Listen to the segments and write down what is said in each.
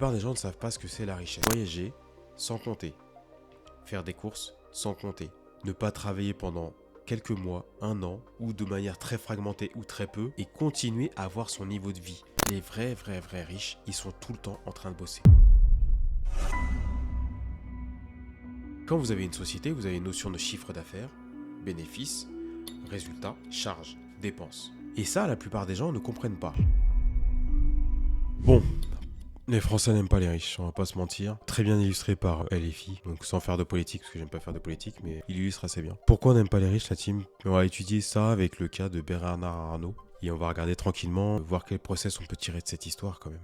plupart des gens ne savent pas ce que c'est la richesse. Voyager sans compter, faire des courses sans compter, ne pas travailler pendant quelques mois, un an, ou de manière très fragmentée ou très peu, et continuer à avoir son niveau de vie. Les vrais riches, ils sont tout le temps en train de bosser. Quand vous avez une société, vous avez une notion de chiffre d'affaires, bénéfices, résultats, charges, dépenses. Et ça, la plupart des gens ne comprennent pas. Bon, les Français n'aiment pas les riches, on va pas se mentir. Très bien illustré par LFI, donc sans faire de politique, parce que j'aime pas faire de politique, mais il illustre assez bien. Pourquoi on n'aime pas les riches, la team? On va étudier ça avec le cas de Bernard Arnault, et on va regarder tranquillement, voir quel process on peut tirer de cette histoire quand même.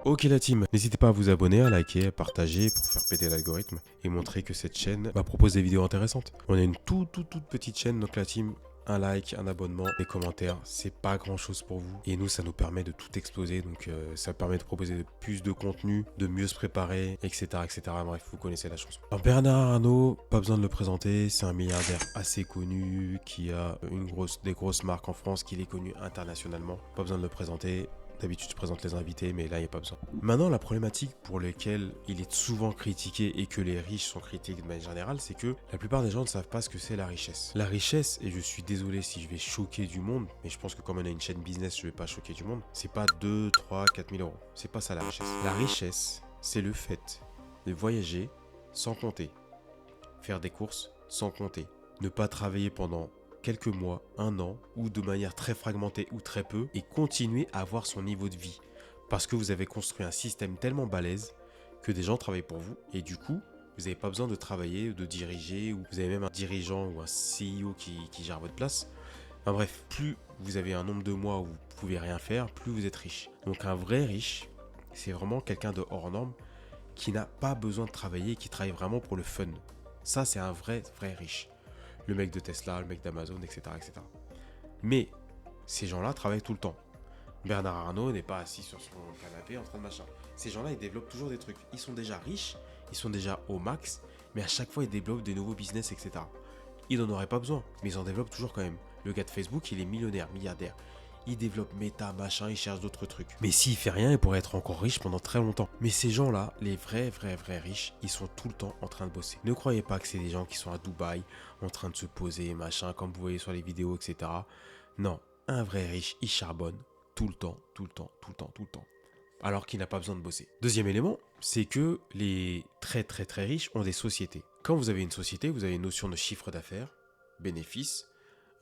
Ok la team, n'hésitez pas à vous abonner, à liker, à partager pour faire péter l'algorithme et montrer que cette chaîne va proposer des vidéos intéressantes. On est une toute petite chaîne, donc la team, un like, un abonnement, des commentaires, c'est pas grand chose pour vous. Et nous, ça nous permet de tout exploser, donc ça permet de proposer plus de contenu, de mieux se préparer, etc. Bref, vous connaissez la chanson. Alors, Bernard Arnault, pas besoin de le présenter, c'est un milliardaire assez connu qui a des grosses marques en France, qu'il est connu internationalement. Pas besoin de le présenter. D'habitude, je présente les invités, mais là, il n'y a pas besoin. Maintenant, la problématique pour laquelle il est souvent critiqué et que les riches sont critiqués de manière générale, c'est que la plupart des gens ne savent pas ce que c'est la richesse. La richesse, et je suis désolé si je vais choquer du monde, mais je pense que comme on a une chaîne business, je ne vais pas choquer du monde, c'est pas 2, 3, 4 000 euros. C'est pas ça la richesse. La richesse, c'est le fait de voyager sans compter, faire des courses sans compter, ne pas travailler pendant quelques mois, un an, ou de manière très fragmentée ou très peu, et continuer à avoir son niveau de vie. Parce que vous avez construit un système tellement balèze que des gens travaillent pour vous, et du coup, vous n'avez pas besoin de travailler ou de diriger, ou vous avez même un dirigeant ou un CEO qui gère votre place. Enfin bref, plus vous avez un nombre de mois où vous pouvez rien faire, plus vous êtes riche. Donc un vrai riche, c'est vraiment quelqu'un de hors norme qui n'a pas besoin de travailler, qui travaille vraiment pour le fun. Ça, c'est un vrai riche. Le mec de Tesla, le mec d'Amazon, etc. Mais ces gens-là travaillent tout le temps. Bernard Arnault n'est pas assis sur son canapé en train de machin. Ces gens-là, ils développent toujours des trucs. Ils sont déjà riches, ils sont déjà au max, mais à chaque fois, ils développent des nouveaux business, etc. Ils n'en auraient pas besoin, mais ils en développent toujours quand même. Le gars de Facebook, il est millionnaire, milliardaire. Il développe Meta, machin, il cherche d'autres trucs. Mais s'il fait rien, il pourrait être encore riche pendant très longtemps. Mais ces gens-là, les vrais riches, ils sont tout le temps en train de bosser. Ne croyez pas que c'est des gens qui sont à Dubaï, en train de se poser, machin, comme vous voyez sur les vidéos, etc. Non, un vrai riche, il charbonne tout le temps. Alors qu'il n'a pas besoin de bosser. Deuxième élément, c'est que les très riches ont des sociétés. Quand vous avez une société, vous avez une notion de chiffre d'affaires, bénéfices,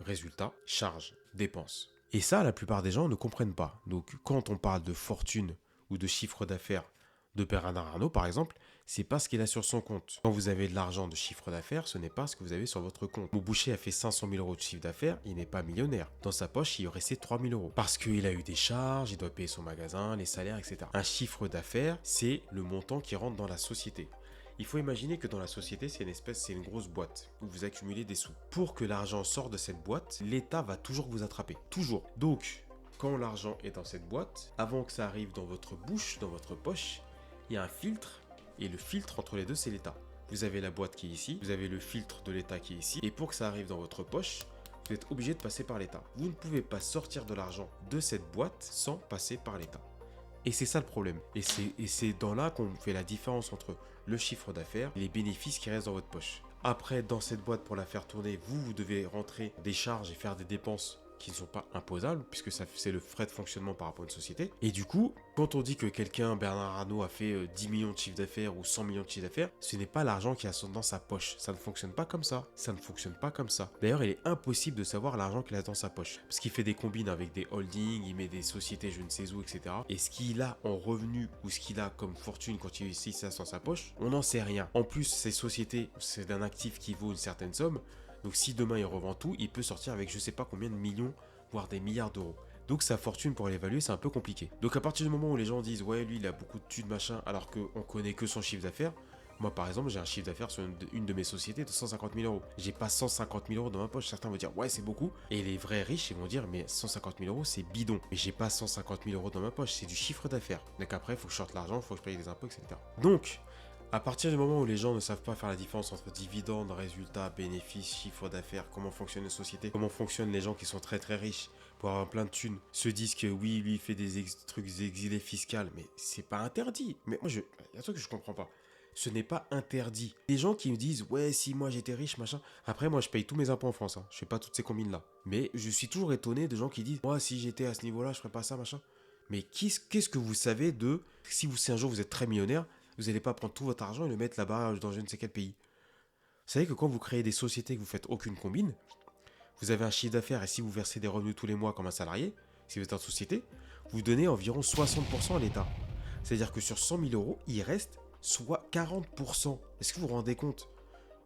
résultats, charges, dépenses. Et ça, la plupart des gens ne comprennent pas. Donc, quand on parle de fortune ou de chiffre d'affaires de Bernard Arnault, par exemple, c'est pas ce qu'il a sur son compte. Quand vous avez de l'argent de chiffre d'affaires, ce n'est pas ce que vous avez sur votre compte. Mon boucher a fait 500 000 euros de chiffre d'affaires, il n'est pas millionnaire. Dans sa poche, il aurait resté 3 000 euros. Parce qu'il a eu des charges, il doit payer son magasin, les salaires, etc. Un chiffre d'affaires, c'est le montant qui rentre dans la société. Il faut imaginer que dans la société, c'est une grosse boîte où vous accumulez des sous. Pour que l'argent sorte de cette boîte, l'État va toujours vous attraper. Toujours. Donc, quand l'argent est dans cette boîte, avant que ça arrive dans votre bouche, dans votre poche, il y a un filtre. Et le filtre entre les deux, c'est l'État. Vous avez la boîte qui est ici, vous avez le filtre de l'État qui est ici. Et pour que ça arrive dans votre poche, vous êtes obligé de passer par l'État. Vous ne pouvez pas sortir de l'argent de cette boîte sans passer par l'État. Et c'est ça le problème. Et c'est dans là qu'on fait la différence entre le chiffre d'affaires et les bénéfices qui restent dans votre poche. Après, dans cette boîte, pour la faire tourner, vous devez rentrer des charges et faire des dépenses qui ne sont pas imposables, puisque c'est le frais de fonctionnement par rapport à une société. Et du coup, quand on dit que quelqu'un, Bernard Arnault, a fait 10 millions de chiffre d'affaires ou 100 millions de chiffre d'affaires, ce n'est pas l'argent qui a dans sa poche. Ça ne fonctionne pas comme ça. D'ailleurs, il est impossible de savoir l'argent qu'il a dans sa poche. Parce qu'il fait des combines avec des holdings, il met des sociétés je ne sais où, etc. Et ce qu'il a en revenu ou ce qu'il a comme fortune quand il réussit ça dans sa poche, on n'en sait rien. En plus, ces sociétés, c'est d'un actif qui vaut une certaine somme. Donc si demain il revend tout, il peut sortir avec je sais pas combien de millions, voire des milliards d'euros. Donc sa fortune pour l'évaluer, c'est un peu compliqué. Donc à partir du moment où les gens disent ouais lui il a beaucoup de thunes machin, alors qu'on connaît que son chiffre d'affaires, moi par exemple j'ai un chiffre d'affaires sur une de mes sociétés de 150 000 euros. J'ai pas 150 000 euros dans ma poche. Certains vont dire ouais c'est beaucoup. Et les vrais riches ils vont dire mais 150 000 euros c'est bidon. Mais j'ai pas 150 000 euros dans ma poche, c'est du chiffre d'affaires. Donc après il faut que je sorte l'argent, il faut que je paye des impôts, etc. Donc à partir du moment où les gens ne savent pas faire la différence entre dividendes, résultats, bénéfices, chiffre d'affaires, comment fonctionne une société, comment fonctionnent les gens qui sont très riches, pour avoir plein de thunes, se disent que oui, lui, il fait des trucs exilés fiscaux, mais c'est pas interdit. Mais moi, il y a un truc que je comprends pas. Ce n'est pas interdit. Les gens qui me disent, ouais, si moi j'étais riche, machin. Après, moi, je paye tous mes impôts en France. Hein. Je fais pas toutes ces combines-là. Mais je suis toujours étonné de gens qui disent, moi, si j'étais à ce niveau-là, je ferais pas ça, machin. Mais qu'est-ce que vous savez de, si un jour vous êtes très millionnaire, vous n'allez pas prendre tout votre argent et le mettre là-bas dans je ne sais quel pays. Vous savez que quand vous créez des sociétés que vous faites aucune combine, vous avez un chiffre d'affaires et si vous versez des revenus tous les mois comme un salarié, si vous êtes en société, vous donnez environ 60% à l'État. C'est-à-dire que sur 100 000 euros, il reste soit 40%. Est-ce que vous vous rendez compte?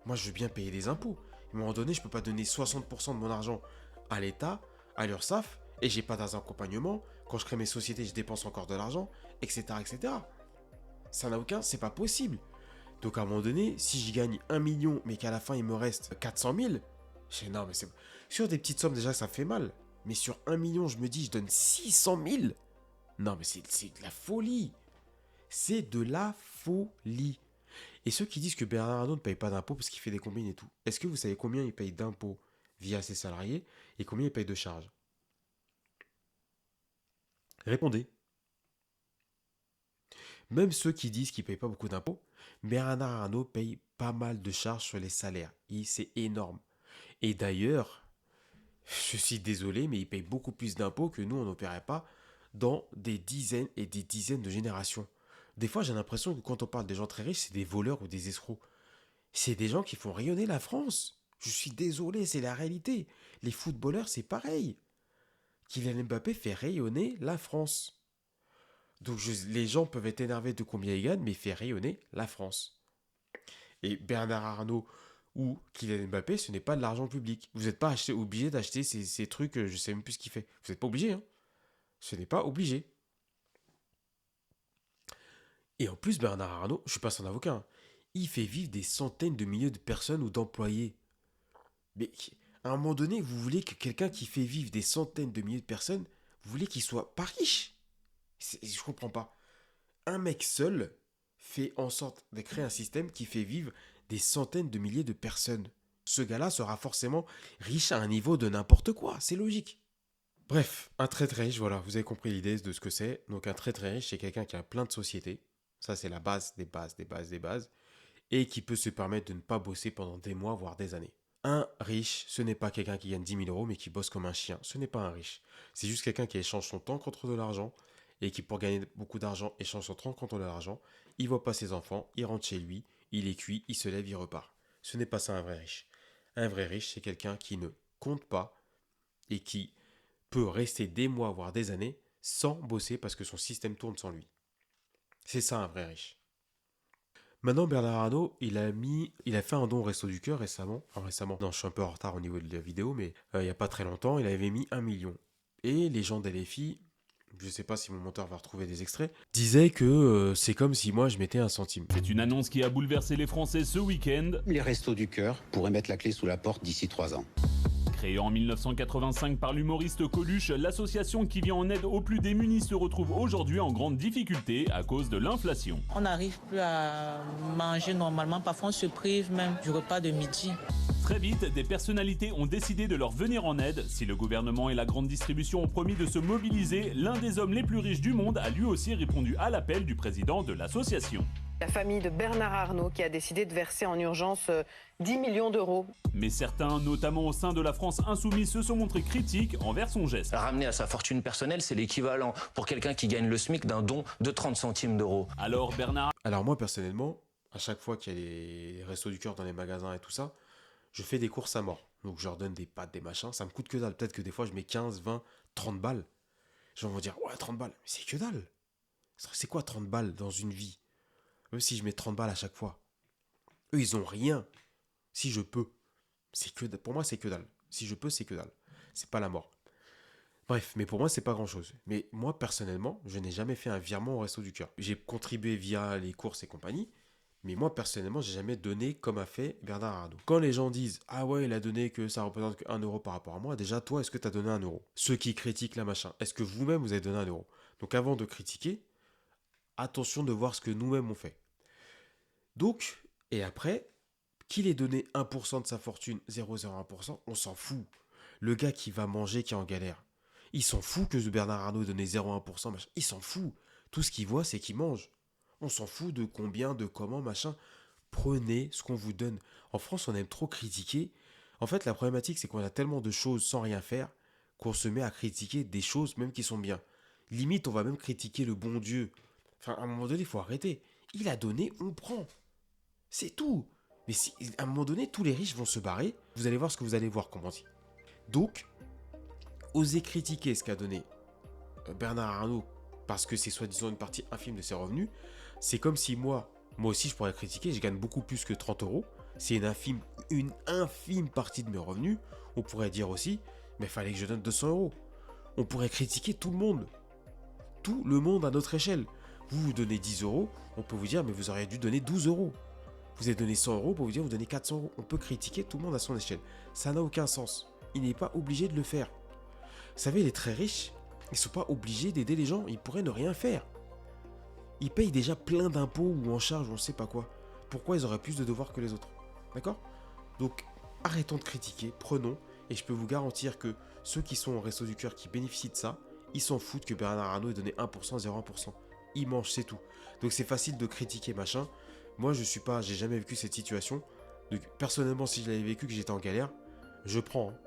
Moi, je veux bien payer des impôts. À un moment donné, je ne peux pas donner 60% de mon argent à l'État, à l'URSSAF, et j'ai pas d'accompagnement. Quand je crée mes sociétés, je dépense encore de l'argent, etc., etc. Ça n'a aucun, c'est pas possible. Donc à un moment donné, si j'y gagne 1 million, mais qu'à la fin il me reste 400 000, je dis non, mais c'est. Sur des petites sommes, déjà, ça fait mal. Mais sur 1 million, je me dis, je donne 600 000. Non, mais c'est de la folie. C'est de la folie. Et ceux qui disent que Bernard Arnault ne paye pas d'impôts parce qu'il fait des combines et tout, est-ce que vous savez combien il paye d'impôts via ses salariés et combien il paye de charges? Répondez. Même ceux qui disent qu'ils ne payent pas beaucoup d'impôts, Bernard Arnault paye pas mal de charges sur les salaires. Et c'est énorme. Et d'ailleurs, je suis désolé, mais il paye beaucoup plus d'impôts que nous, on n'opérait pas dans des dizaines et des dizaines de générations. Des fois, j'ai l'impression que quand on parle des gens très riches, c'est des voleurs ou des escrocs. C'est des gens qui font rayonner la France. Je suis désolé, c'est la réalité. Les footballeurs, c'est pareil. Kylian Mbappé fait rayonner la France. Donc les gens peuvent être énervés de combien il gagne, mais il fait rayonner la France. Et Bernard Arnault ou Kylian Mbappé, ce n'est pas de l'argent public. Vous n'êtes pas obligé d'acheter ces trucs, je ne sais même plus ce qu'il fait. Vous n'êtes pas obligé, hein. Ce n'est pas obligé. Et en plus, Bernard Arnault, je ne suis pas son avocat, hein, il fait vivre des centaines de milliers de personnes ou d'employés. Mais à un moment donné, vous voulez que quelqu'un qui fait vivre des centaines de milliers de personnes, vous voulez qu'il soit pas riche? Je comprends pas. Un mec seul fait en sorte de créer un système qui fait vivre des centaines de milliers de personnes. Ce gars-là sera forcément riche à un niveau de n'importe quoi, c'est logique. Bref, un très très riche, voilà, vous avez compris l'idée de ce que c'est. Donc un très très riche, c'est quelqu'un qui a plein de sociétés. Ça, c'est la base des bases, des bases, des bases. Et qui peut se permettre de ne pas bosser pendant des mois, voire des années. Un riche, ce n'est pas quelqu'un qui gagne 10 000 euros, mais qui bosse comme un chien. Ce n'est pas un riche. C'est juste quelqu'un qui échange son temps contre de l'argent et qui, pour gagner beaucoup d'argent, échange son temps contre de l'argent. Il voit pas ses enfants, il rentre chez lui, il est cuit, il se lève, il repart. Ce n'est pas ça un vrai riche. Un vrai riche, c'est quelqu'un qui ne compte pas et qui peut rester des mois, voire des années, sans bosser parce que son système tourne sans lui. C'est ça un vrai riche. Maintenant, Bernard Arnault, il a fait un don au Resto du Cœur récemment. Enfin, récemment, non, je suis un peu en retard au niveau de la vidéo, mais il n'y a pas très longtemps, il avait mis 1 million. Et les gens d'LFI, je ne sais pas si mon monteur va retrouver des extraits, disaient que c'est comme si moi je mettais 1 centime. C'est une annonce qui a bouleversé les Français ce week-end. Les Restos du Cœur pourraient mettre la clé sous la porte d'ici 3 ans. Créée en 1985 par l'humoriste Coluche, l'association qui vient en aide aux plus démunis se retrouve aujourd'hui en grande difficulté à cause de l'inflation. On n'arrive plus à manger normalement, parfois on se prive même du repas de midi. Très vite, des personnalités ont décidé de leur venir en aide. Si le gouvernement et la grande distribution ont promis de se mobiliser, l'un des hommes les plus riches du monde a lui aussi répondu à l'appel du président de l'association. La famille de Bernard Arnault qui a décidé de verser en urgence 10 millions d'euros. Mais certains, notamment au sein de la France insoumise, se sont montrés critiques envers son geste. Ramener à sa fortune personnelle, c'est l'équivalent pour quelqu'un qui gagne le SMIC d'un don de 30 centimes d'euros. Alors moi personnellement, à chaque fois qu'il y a les restos du cœur dans les magasins et tout ça, je fais des courses à mort. Donc je leur donne des pâtes, des machins, ça me coûte que dalle. Peut-être que des fois je mets 15, 20, 30 balles. Les gens vont dire, ouais 30 balles, mais c'est que dalle. C'est quoi 30 balles dans une vie? Même si je mets 30 balles à chaque fois. Eux, ils ont rien. Si je peux. Pour moi, c'est que dalle. Si je peux, c'est que dalle. C'est pas la mort. Bref, mais pour moi, c'est pas grand-chose. Mais moi, personnellement, je n'ai jamais fait un virement au Resto du Cœur. J'ai contribué via les courses et compagnie. Mais moi, personnellement, j'ai jamais donné comme a fait Bernard Arnault. Quand les gens disent « Ah ouais, il a donné que ça représente que 1 euro par rapport à moi », déjà, toi, est-ce que tu as donné 1 euro? Ceux qui critiquent la machin, est-ce que vous-même, vous avez donné 1 euro? Donc avant de critiquer, attention de voir ce que nous-mêmes on fait. Donc, et après, qu'il ait donné 1% de sa fortune, 0,01%, on s'en fout. Le gars qui va manger, qui est en galère, Il s'en fout que Bernard Arnault ait donné 0,1%, machin. Il s'en fout. Tout ce qu'il voit, c'est qu'il mange. On s'en fout de combien, de comment, machin. Prenez ce qu'on vous donne. En France, on aime trop critiquer. En fait, la problématique, c'est qu'on a tellement de choses sans rien faire qu'on se met à critiquer des choses même qui sont bien. Limite, on va même critiquer le bon Dieu. Enfin, à un moment donné, il faut arrêter. Il a donné, on prend. C'est tout. Mais si, à un moment donné, tous les riches vont se barrer. Vous allez voir ce que vous allez voir, comment dire. Donc, osez critiquer ce qu'a donné Bernard Arnault parce que c'est soi-disant une partie infime de ses revenus. C'est comme si moi aussi, je pourrais critiquer. Je gagne beaucoup plus que 30 euros. C'est une infime partie de mes revenus. On pourrait dire aussi, mais il fallait que je donne 200 euros. On pourrait critiquer tout le monde. Tout le monde à notre échelle. Vous donnez 10 euros, on peut vous dire, mais vous auriez dû donner 12 euros. Vous avez donné 100 euros pour vous dire, vous donnez 400 euros. On peut critiquer tout le monde à son échelle. Ça n'a aucun sens. Il n'est pas obligé de le faire. Vous savez, les très riches, ils ne sont pas obligés d'aider les gens. Ils pourraient ne rien faire. Ils payent déjà plein d'impôts ou en charge, on ne sait pas quoi. Pourquoi ils auraient plus de devoirs que les autres? D'accord? Donc, arrêtons de critiquer, prenons. Et je peux vous garantir que ceux qui sont au Resto du Cœur, qui bénéficient de ça, ils s'en foutent que Bernard Arnault ait donné 1%, 0,1%. Ils mangent, c'est tout. Donc c'est facile de critiquer, machin. Moi, j'ai jamais vécu cette situation. Donc, personnellement, si je l'avais vécu, que j'étais en galère, je prends. Hein.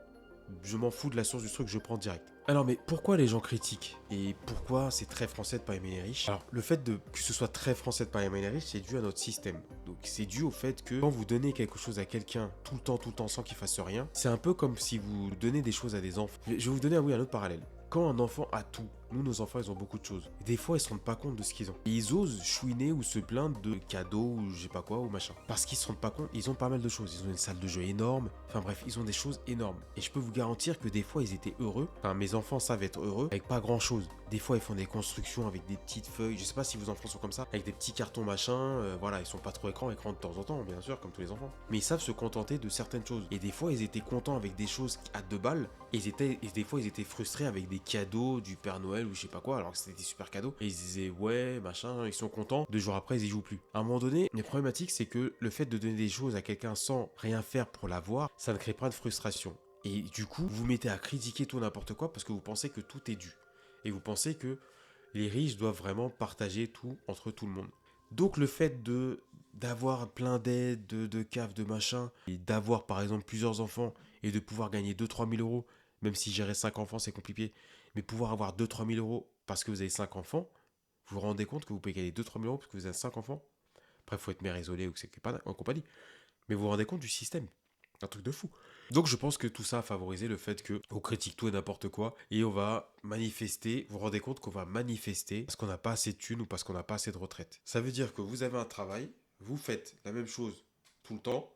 Je m'en fous de la source du truc, je prends direct. Alors, mais pourquoi les gens critiquent? Et pourquoi c'est très français de pas aimer les riches? Alors, le fait que ce soit très français de pas aimer les riches, c'est dû à notre système. Donc, c'est dû au fait que quand vous donnez quelque chose à quelqu'un tout le temps, sans qu'il fasse rien, c'est un peu comme si vous donnez des choses à des enfants. Je vais vous donner un autre parallèle. Quand un enfant a tout, nous, nos enfants, ils ont beaucoup de choses. Et des fois, ils se rendent pas compte de ce qu'ils ont. Et ils osent chouiner ou se plaindre de cadeaux ou je sais pas quoi ou machin. Parce qu'ils se rendent pas compte, ils ont pas mal de choses. Ils ont une salle de jeu énorme. Enfin bref, ils ont des choses énormes. Et je peux vous garantir que des fois, ils étaient heureux. Enfin, mes enfants savent être heureux avec pas grand chose. Des fois, ils font des constructions avec des petites feuilles. Je sais pas si vos enfants sont comme ça. Avec des petits cartons machin. Voilà, ils sont pas trop écran de temps en temps, bien sûr, comme tous les enfants. Mais ils savent se contenter de certaines choses. Et des fois, ils étaient contents avec des choses à 2 balles. Et des fois, ils étaient frustrés avec des cadeaux du Père Noël ou je sais pas quoi, alors que c'était des super cadeaux. Et ils se disaient, ouais, machin, ils sont contents. 2 jours après, ils y jouent plus. À un moment donné, les problématiques, c'est que le fait de donner des choses à quelqu'un sans rien faire pour l'avoir, ça ne crée pas de frustration. Et du coup, vous vous mettez à critiquer tout n'importe quoi parce que vous pensez que tout est dû. Et vous pensez que les riches doivent vraiment partager tout entre tout le monde. Donc le fait d'avoir plein d'aides, de caves, de machin, et d'avoir par exemple plusieurs enfants et de pouvoir gagner 2-3 000 euros, même si gérer 5 enfants c'est compliqué, mais pouvoir avoir 2-3 000 euros parce que vous avez 5 enfants, vous vous rendez compte que vous pouvez gagner 2-3 000 euros parce que vous avez 5 enfants? Après, il faut être mère isolée ou que c'est pas en compagnie. Mais vous vous rendez compte du système? Un truc de fou. Donc je pense que tout ça a favorisé le fait qu'on critique tout et n'importe quoi et on va manifester. Vous vous rendez compte qu'on va manifester parce qu'on n'a pas assez de thunes ou parce qu'on n'a pas assez de retraite. Ça veut dire que vous avez un travail, vous faites la même chose tout le temps,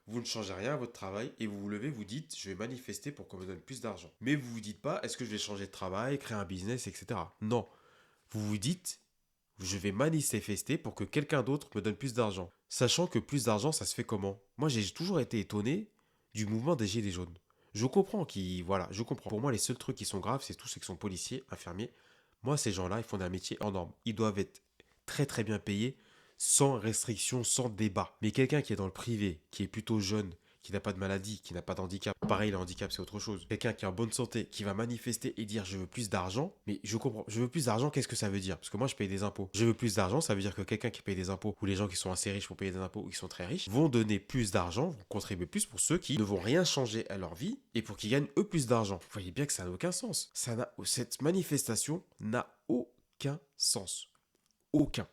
vous ne changez rien à votre travail et vous vous levez, vous dites je vais manifester pour qu'on me donne plus d'argent. Mais vous vous dites pas est-ce que je vais changer de travail, créer un business, etc. Non. Vous vous dites je vais manifester pour que quelqu'un d'autre me donne plus d'argent. Sachant que plus d'argent, ça se fait comment? Moi, j'ai toujours été étonné du mouvement des Gilets jaunes. Je comprends je comprends. Pour moi, les seuls trucs qui sont graves, c'est tous ceux qui sont policiers, infirmiers. Moi, ces gens-là, ils font un métier en norme. Ils doivent être très très bien payés, sans restriction, sans débat. Mais quelqu'un qui est dans le privé, qui est plutôt jeune, qui n'a pas de maladie, qui n'a pas d'handicap. Pareil, le handicap, c'est autre chose. Quelqu'un qui est en bonne santé, qui va manifester et dire je veux plus d'argent. Mais je comprends. Je veux plus d'argent, qu'est-ce que ça veut dire? Parce que moi, je paye des impôts. Je veux plus d'argent, ça veut dire que quelqu'un qui paye des impôts, ou les gens qui sont assez riches pour payer des impôts, ou qui sont très riches, vont donner plus d'argent, vont contribuer plus pour ceux qui ne vont rien changer à leur vie et pour qu'ils gagnent eux plus d'argent. Vous voyez bien que ça n'a aucun sens. Cette manifestation n'a aucun sens. Aucun.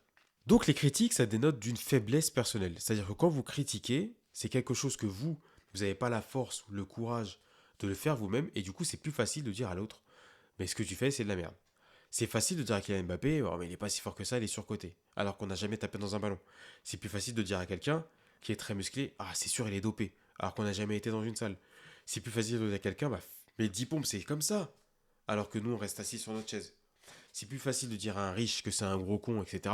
Donc les critiques, ça dénote d'une faiblesse personnelle. C'est-à-dire que quand vous critiquez, c'est quelque chose que vous n'avez pas la force ou le courage de le faire vous-même, et du coup, c'est plus facile de dire à l'autre, mais ce que tu fais, c'est de la merde. C'est facile de dire à Kylian Mbappé, oh, mais il est pas si fort que ça, il est surcoté, alors qu'on n'a jamais tapé dans un ballon. C'est plus facile de dire à quelqu'un qui est très musclé, ah, c'est sûr, il est dopé, alors qu'on n'a jamais été dans une salle. C'est plus facile de dire à quelqu'un, bah, mais 10 pompes, c'est comme ça, alors que nous, on reste assis sur notre chaise. C'est plus facile de dire à un riche que c'est un gros con, etc.,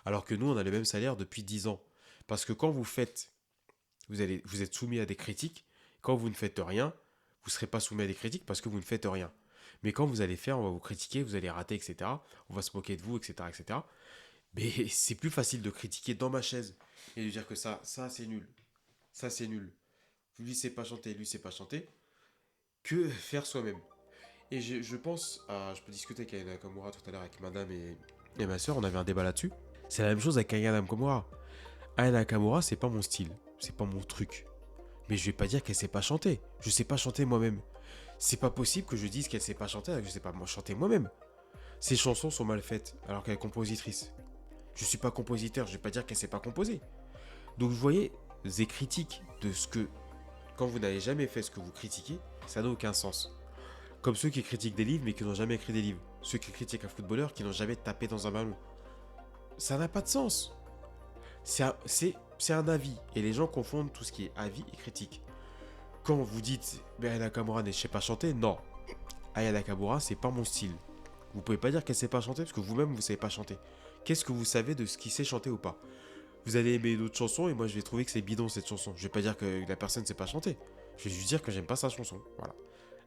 alors que nous, on a le même salaire depuis 10 ans. Parce que quand vous êtes soumis à des critiques. Quand vous ne faites rien, vous ne serez pas soumis à des critiques parce que vous ne faites rien. Mais quand vous allez faire, on va vous critiquer, vous allez rater, etc. On va se moquer de vous, etc., etc. Mais c'est plus facile de critiquer dans ma chaise et de dire que ça c'est nul. Ça c'est nul. Lui, c'est pas chanter, lui, c'est pas chanter. Que faire soi-même. Et je pense à... Je peux discuter avec Aya Nakamura tout à l'heure avec madame et ma soeur, on avait un débat là-dessus. C'est la même chose avec Aya Nakamura. Aya Nakamura, c'est pas mon style, c'est pas mon truc. Mais je vais pas dire qu'elle sait pas chanter. Je sais pas chanter moi-même. C'est pas possible que je dise qu'elle sait pas chanter alors que je sais pas chanter moi-même. Ses chansons sont mal faites alors qu'elle est compositrice. Je suis pas compositeur, je vais pas dire qu'elle sait pas composer. Donc vous voyez, des critiques de ce que... Quand vous n'avez jamais fait ce que vous critiquez, ça n'a aucun sens. Comme ceux qui critiquent des livres mais qui n'ont jamais écrit des livres. Ceux qui critiquent un footballeur qui n'ont jamais tapé dans un ballon. Ça n'a pas de sens. C'est un avis. Et les gens confondent tout ce qui est avis et critique. Quand vous dites Aya Nakamura ne sait pas chanter, non. Aya Nakamura, c'est pas mon style. Vous pouvez pas dire qu'elle sait pas chanter parce que vous-même vous savez pas chanter. Qu'est-ce que vous savez de ce qui sait chanter ou pas? Vous allez aimer d'autres chansons et moi je vais trouver que c'est bidon cette chanson. Je vais pas dire que la personne sait pas chanter. Je vais juste dire que j'aime pas sa chanson. Voilà.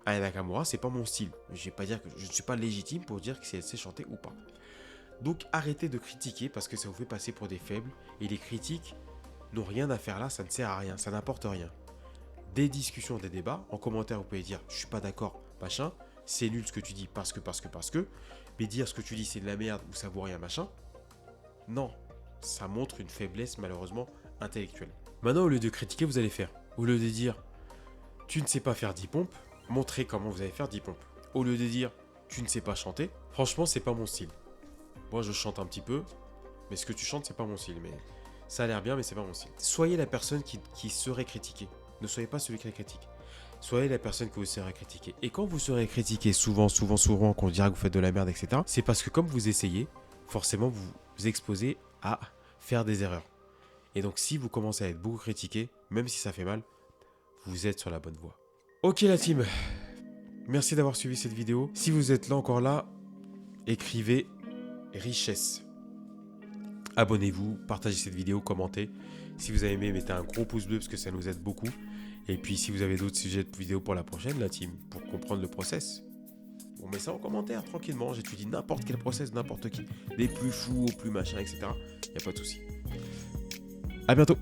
Aya Nakamura, c'est pas mon style. Je vais pas dire que je ne suis pas légitime pour dire que si elle sait chanter ou pas. Donc arrêtez de critiquer parce que ça vous fait passer pour des faibles. Et les critiques n'ont rien à faire là, ça ne sert à rien, ça n'apporte rien. Des discussions, des débats, en commentaire vous pouvez dire je suis pas d'accord, machin, c'est nul ce que tu dis parce que, mais dire ce que tu dis c'est de la merde ou ça vaut rien, machin, non, ça montre une faiblesse malheureusement intellectuelle. Maintenant au lieu de critiquer vous allez faire, au lieu de dire tu ne sais pas faire 10 pompes, montrez comment vous allez faire 10 pompes. Au lieu de dire tu ne sais pas chanter, franchement c'est pas mon style. Moi je chante un petit peu, mais ce que tu chantes c'est pas mon style, mais ça a l'air bien mais c'est pas mon style. Soyez la personne qui serait critiquée. Ne soyez pas celui qui la critique. Soyez la personne que vous serez critiquée. Et quand vous serez critiqué souvent, qu'on dira que vous faites de la merde, etc., c'est parce que comme vous essayez, forcément vous vous exposez à faire des erreurs. Et donc si vous commencez à être beaucoup critiqué, même si ça fait mal, vous êtes sur la bonne voie. Ok la team, merci d'avoir suivi cette vidéo. Si vous êtes là encore là, écrivez richesse. Abonnez-vous, partagez cette vidéo, commentez. Si vous avez aimé, mettez un gros pouce bleu parce que ça nous aide beaucoup. Et puis si vous avez d'autres sujets de vidéos pour la prochaine, la team, pour comprendre le process, on met ça en commentaire tranquillement. J'étudie n'importe quel process, n'importe qui. Des plus fous aux plus machin, etc. Il n'y a pas de souci. À bientôt.